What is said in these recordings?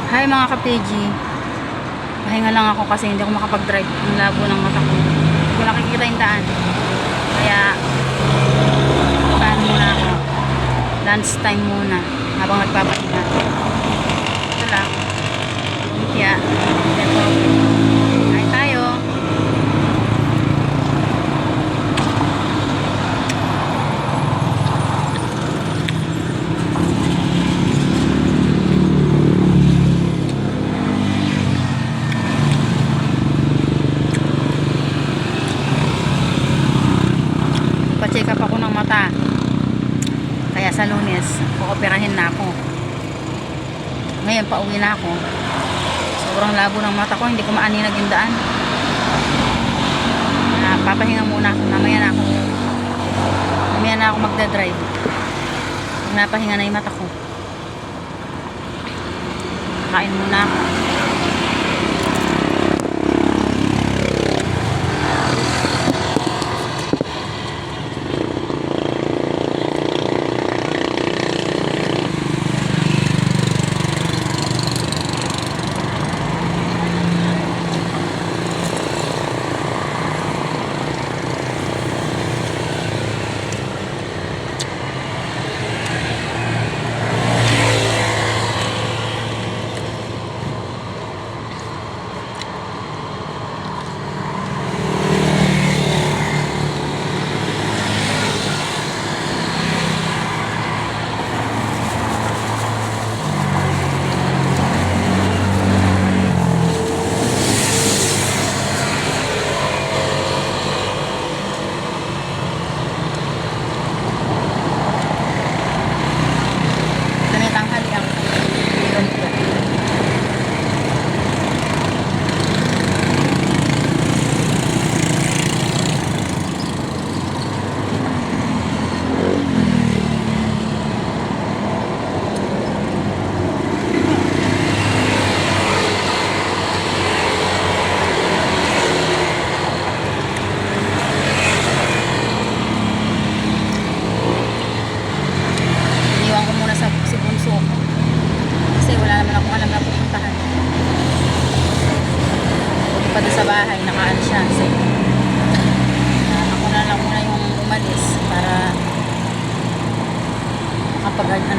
Hi mga ka-PG. Pahinga lang ako kasi hindi ako makapag-drive. Ang labo ng mata ko. Hindi ko nakikita yung daan. Kaya, paano muna ako? Lunch time muna. Habang nagpapahinga. Ito lang. Kaya, ito. Kain tayo. Pa-check up ako ng mata. Kaya sa Lunes, operahin na ako. Ngayon, pauwi na ako. Sobrang labo ng mata ko. Hindi ko maaninag yung daan. Papahinga muna ako. Mamaya na ako magdadrive. Pag napahinga na yung mata ko. Kain muna ako. Sa bahay, nakaan siya. So, ako na lang muna yung umalis para kapag ako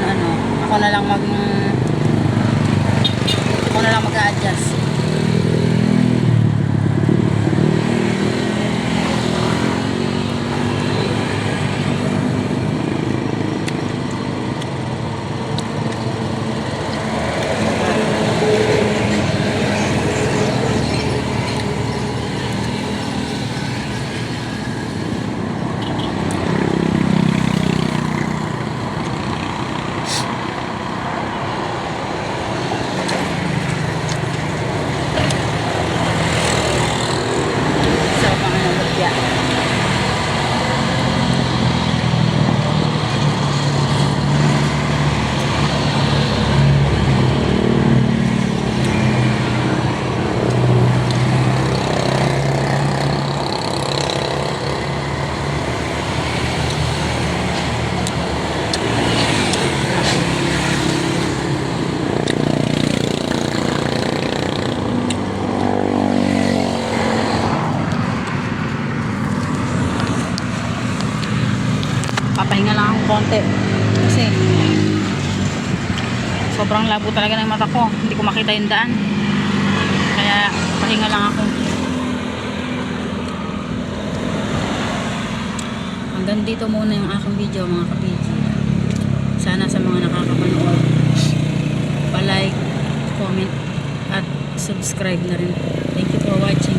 na lang mag-a-adjust. Papahinga lang akong konti kasi sobrang labo talaga ng mata ko, hindi ko makita yung daan, kaya pahinga lang ako. Hanggang dito muna yung aking video mga ka-PG. Sana sa mga nakakapanood pa-like, comment at subscribe na rin. Thank you for watching.